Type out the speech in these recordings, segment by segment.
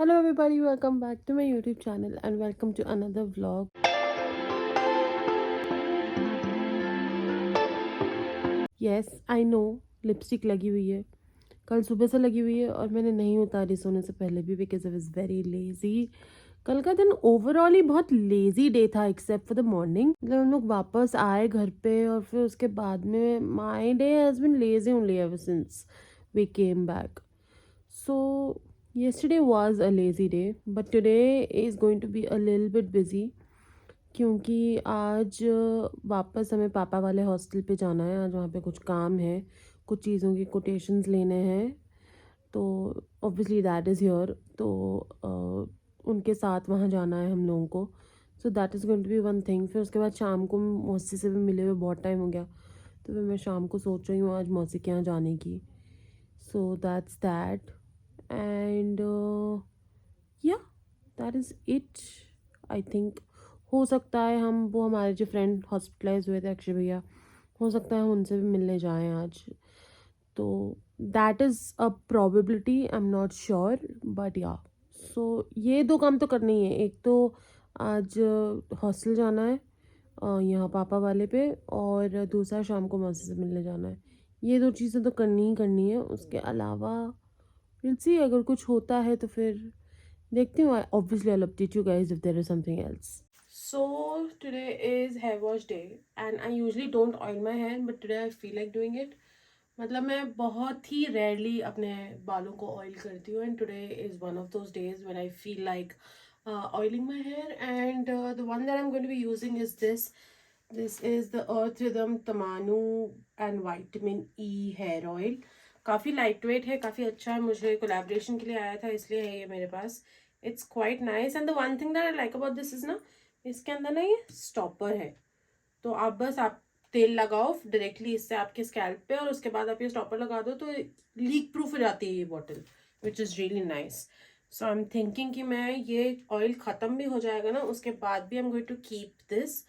Hello everybody, welcome back to my YouTube channel and welcome to another vlog. Yes, I know lipstick लगी हुई है, कल सुबह से लगी हुई है और मैंने नहीं उतारी सोने से पहले भी because I was very lazy. कल का दिन ओवरऑल ही बहुत लेजी डे था एक्सेप्ट फॉर द मॉर्निंग. मतलब हम लोग वापस आए घर पे और फिर उसके बाद में my day has been lazy only ever since we came back. So yesterday was a lazy day, but today is going to be a little bit busy क्योंकि आज वापस हमें पापा वाले हॉस्टल पे जाना है. आज वहाँ पे कुछ काम है, कुछ चीज़ों की कोटेशंस लेने हैं, तो ऑब्वियसली दैट इज़ हियर. तो उनके साथ वहाँ जाना है हम लोगों को. So that is going to be one thing. फिर उसके बाद शाम को मौसी से भी मिले हुए बहुत टाइम हो गया, तो फिर मैं शाम को सोच रही हूँ आज मौसी के यहाँ जाने की. So that's that. एंड या that is it I think. हो सकता है वो हमारे जो फ्रेंड हॉस्पिटलाइज हुए थे अक्षय भैया, हो सकता है उनसे भी मिलने जाएं आज. तो that is a probability, I am not sure, but या. सो ये दो काम तो करने ही है. एक तो आज हॉस्टल जाना है यहाँ पापा वाले पे, और दूसरा शाम को मौसी से मिलने जाना है. ये दो चीज़ें तो करनी ही करनी है. उसके अलावा विल सी, अगर कुछ होता है तो फिर देखती हूँ. Obviously I update you guys if there is something else. So today is hair wash day and I usually don't oil my hair, but today I feel like doing it. मतलब मैं बहुत ही रेयरली अपने बालों को oil करती हूँ, and today is one of those days when I feel like oiling my hair. And the one that I'm going to be using is this is the Earth Rhythm Tamanu and Vitamin E hair oil. काफ़ी light weight है, काफ़ी अच्छा है. मुझे collaboration के लिए आया था इसलिए है ये मेरे पास. It's quite nice. And the one thing that I like about this is ना, इसके अंदर ना ये स्टॉपर है. तो आप तेल लगाओ डायरेक्टली इससे आपके स्कैल्प पे, और उसके बाद आप ये स्टॉपर लगा दो तो लीक प्रूफ हो जाती है ये bottle, which is really nice. So I am thinking कि मैं ये ऑयल ख़त्म भी हो जाएगा ना, उसके बाद भी I am going to keep this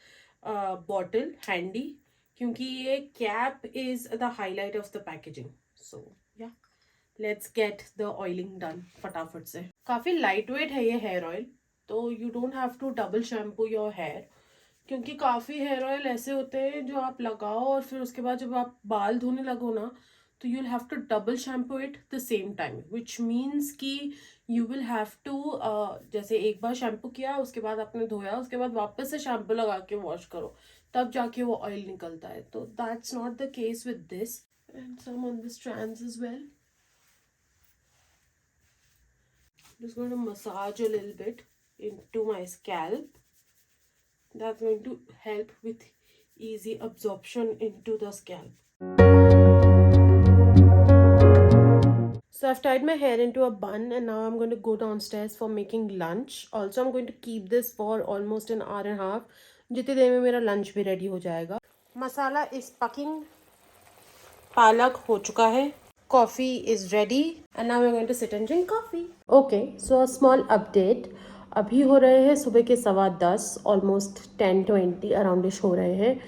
bottle handy, क्योंकि ये cap is the highlight of the packaging. So yeah, let's get the oiling done फटाफट से. काफ़ी लाइट वेट है ये हेयर ऑयल, तो you don't have to double shampoo your hair. क्योंकि काफ़ी हेयर ऑयल ऐसे होते हैं जो आप लगाओ और फिर उसके बाद जब आप बाल धोने लगो ना, तो you will have to double shampoo it the same time, which means कि यू विल हैव टू जैसे एक बार शैम्पू किया, उसके बाद आपने धोया, उसके बाद वापस से शैम्पू लगा के वॉश करो, तब जाके वो ऑयल निकलता है. तो that's not the case with this. And some on the strands as well. Just going to massage a little bit into my scalp. That's going to help with easy absorption into the scalp. So I've tied my hair into a bun and now I'm going to go downstairs for making lunch. Also I'm going to keep this for almost an hour and a half. जितनी देर में मेरा lunch भी ready हो जाएगा. मसाला is packing. पालक हो चुका है. Coffee is ready and now we're going to sit and drink coffee. Okay, so a small update. अभी हो रहे हैं सुबह के 10:15, ऑलमोस्ट 10:20 अराउंडिश हो रहे हैं.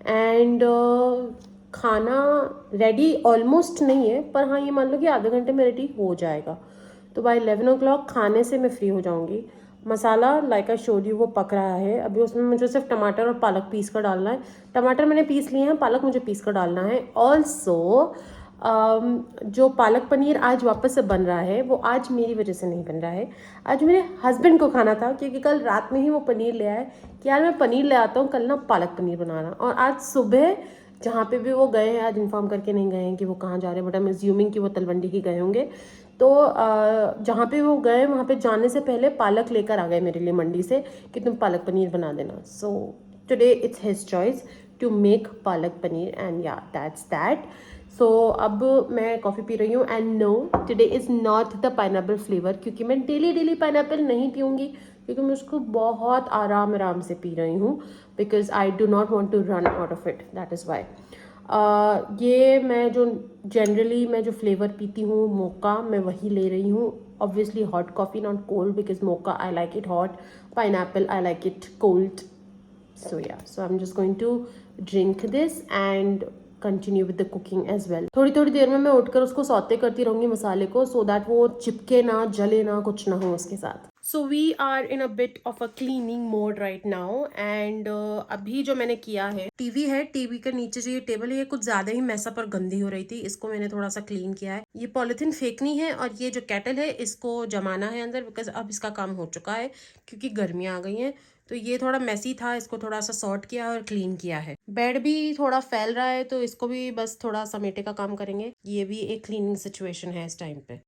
एंड खाना रेडी ऑलमोस्ट नहीं है, पर हाँ ये मान लो कि आधे घंटे में रेडी हो जाएगा. तो बाय 11 o'clock खाने से मैं फ्री हो जाऊँगी. मसाला लाइक आई शोड यू वो पक रहा है. अभी उसमें मुझे सिर्फ टमाटर और पालक पीस कर डालना है. टमाटर मैंने पीस लिए हैं, पालक मुझे पीस कर डालना है. ऑल्सो जो पालक पनीर आज वापस से बन रहा है वो आज मेरी वजह से नहीं बन रहा है. आज मेरे हस्बैंड को खाना था, क्योंकि कल रात में ही वो पनीर ले आए कि यार मैं पनीर ले आता हूँ, कल ना पालक पनीर बनाना. और आज सुबह जहाँ पे भी वो गए हैं, आज इन्फॉर्म करके नहीं गए हैं कि वो कहाँ जा रहे हैं, बट आई एम अज्यूमिंग कि वो तलवंडी ही गए होंगे. तो जहाँ पे वो गए वहाँ पे जाने से पहले पालक लेकर आ गए मेरे लिए मंडी से कि तुम पालक पनीर बना देना. So today it's his choice to make palak paneer and yeah that's that. So अब मैं कॉफ़ी पी रही हूँ. And no, today is not the pineapple flavour, क्योंकि मैं डेली पाइनएप्पल नहीं पीऊँगी, क्योंकि मैं उसको बहुत आराम से पी रही हूँ, because I do not want to run out of it. That is why. ये मैं जो जनरली मैं जो फ्लेवर पीती हूँ मोका, मैं वही ले रही हूँ. Obviously hot coffee, not cold, because mocha I like it hot, pineapple I like it cold. So yeah, so I'm just going to drink this and continue with the cooking as well. थोड़ी थोड़ी देर में मैं उठकर उसको saute करती रहूंगी मसाले को, सो दैट वो चिपके ना, जले ना, कुछ ना हो उसके साथ। So we are in a bit of a cleaning mode right now and अभी जो मैंने किया है, टीवी है, टीवी के नीचे जो ये टेबल है ये कुछ ज्यादा ही मैसअप और गंदी हो रही थी, इसको मैंने थोड़ा सा क्लीन किया है। ये पॉलिथीन फेंकनी है और ये जो केटल है इसको जमाना है अंदर, बिकॉज अब इसका काम हो चुका है क्योंकि गर्मियाँ आ गई हैं। तो ये थोड़ा मेसी था, इसको थोड़ा सा सॉर्ट किया और क्लीन किया है। बेड भी थोड़ा फैल रहा है तो इसको भी बस थोड़ा समेटे का काम करेंगे। ये भी एक क्लीनिंग सिचुएशन है इस टाइम पे।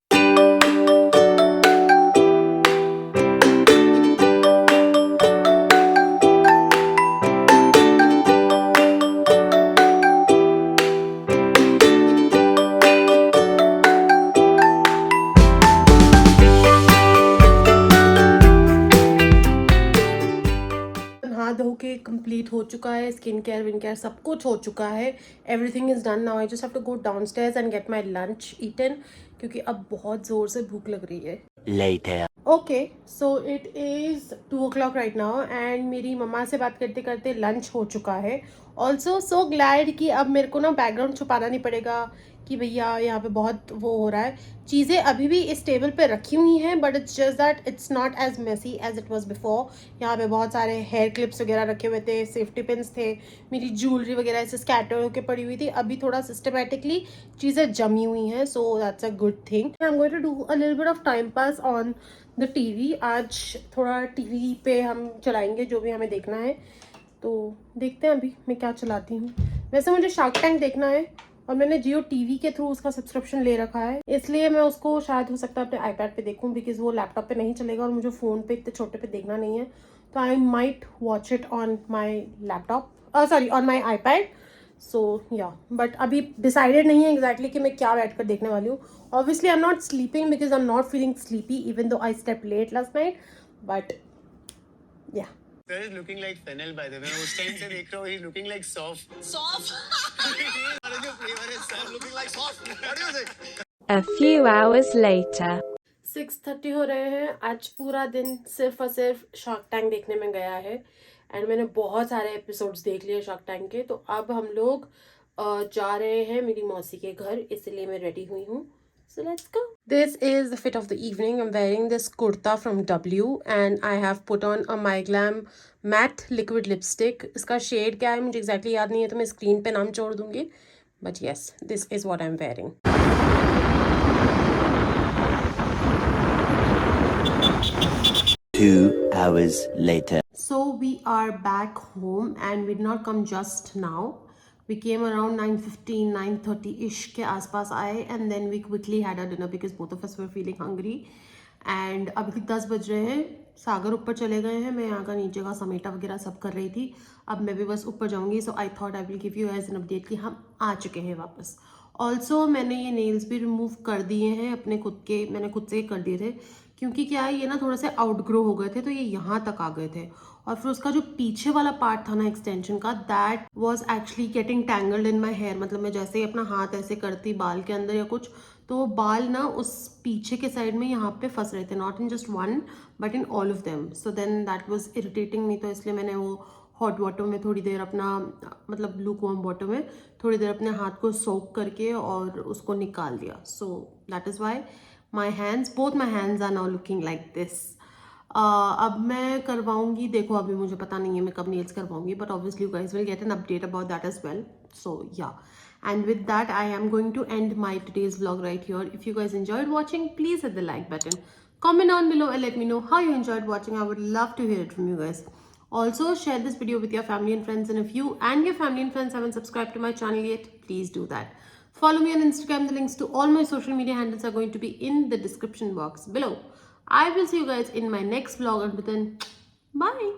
नहा धो के कंप्लीट हो चुका है, स्किन केयर विन केयर सब कुछ हो चुका है, everything is done now. I just have to go downstairs and get my lunch eaten क्योंकि अब बहुत जोर से भूख लग रही है। Later. Okay, so it is 2 o'clock right now and मेरी मम्मा से बात करते करते लंच हो चुका है। ऑल्सो सो ग्लैड कि अब मेरे को ना बैकग्राउंड छुपाना नहीं पड़ेगा कि भैया यहाँ पे बहुत वो हो रहा है। चीज़ें अभी भी इस टेबल पे रखी हुई हैं but it's just that it's not as messy as it was before. यहाँ पे बहुत सारे हेयर क्लिप्स वगैरह रखे हुए थे, सेफ्टी पिन्स थे, मेरी ज्वेलरी वगैरह ऐसे स्कैटर होकर पड़ी हुई थी। अभी थोड़ा सिस्टमेटिकली चीज़ें जमी हुई हैं, so that's a good thing. I am going to do a little bit of time pass on the TV. आज थोड़ा टीवी पे हम चलाएंगे जो भी हमें देखना है, तो देखते हैं अभी मैं क्या चलाती हूँ। वैसे मुझे शार्क टैंक देखना है और मैंने जियो टीवी के थ्रू उसका सब्सक्रिप्शन ले रखा है, इसलिए मैं उसको शायद हो सकता है अपने आईपैड पे देखूं बिकॉज वो लैपटॉप पे नहीं चलेगा और मुझे फ़ोन पे इतने छोटे पे देखना नहीं है। तो I might watch it on my laptop, sorry on my iPad. So yeah, but अभी डिसाइडेड नहीं है एग्जैक्टली कि मैं क्या बैठ कर देखने वाली हूँ। Obviously I am not sleeping because I am not feeling sleepy even though I slept late last night, but yeah. Sir is looking like fennel by the way. उस टाइम से देख रहा हूँ, he's looking like soft. Soft. What is your flavor? Is sir looking like soft? What do you say? A few hours later. 6:30 हो रहे हैं। आज पूरा दिन सिर्फ और सिर्फ शार्क टैंक देखने में गया है एंड मैंने बहुत सारे एपिसोड्स देख लिए शार्क टैंक के। तो अब हम लोग जा रहे हैं मेरी मौसी के घर, इसलिए मैं रेडी हुई हूँ। So let's go. This is the fit of the evening. I'm wearing this kurta from W and I have put on a My Glam matte liquid lipstick. इसका शेड क्या है मुझे exactly याद नहीं है तो मैं स्क्रीन पे नाम छोड़ दूंगी, but yes, this is what I'm wearing. Two hours later. So we are back home and we did not come just now. We came around 9:15, 9:30-ish के आसपास आए and then we quickly had our dinner because both of us were feeling hungry. And अभी 10 बज रहे हैं, सागर ऊपर चले गए हैं, मैं यहाँ का नीचे का समेटा वगैरह सब कर रही थी। अब मैं भी बस ऊपर जाऊँगी, so I thought I will give you as an update कि हम आ चुके हैं वापस। ऑल्सो मैंने ये नेल्स भी रिमूव कर दिए हैं अपने खुद के, मैंने खुद से ही कर दिए थे क्योंकि क्या है ये ना थोड़ा से आउटग्रो हो गए थे तो ये यहाँ तक आ गए थे। और फिर उसका जो पीछे वाला पार्ट था ना एक्सटेंशन का, that was actually getting tangled in my hair. मतलब मैं जैसे ही अपना हाथ ऐसे करती बाल के अंदर या कुछ, तो वो बाल ना उस पीछे के साइड में यहाँ पे फंस रहे थे, not in just one but in all of them. So then that was irritating me, तो इसलिए मैंने वो हॉट वाटर में थोड़ी देर अपना, मतलब लूक वार्म वाटर में थोड़ी देर अपने हाथ को सोक करके और उसको निकाल दिया। So that is why my hands, both my hands are now looking like this. अब मैं करवाऊंगी, देखो अभी मुझे पता नहीं है मैं कब नेल्स करवाऊंगी, but obviously you guys will get an update about that as well. So yeah, and with that I am going to end my today's vlog right here. If you guys enjoyed watching, please hit the like button, comment down below and let me know how you enjoyed watching. I would love to hear it from you guys. Also share this video with your family and friends, and if you and your family and friends haven't subscribed to my channel yet, please do that. Follow me on Instagram. The links to all my social media handles are going to be in the description box below. I will see you guys in my next vlog. Until then, bye.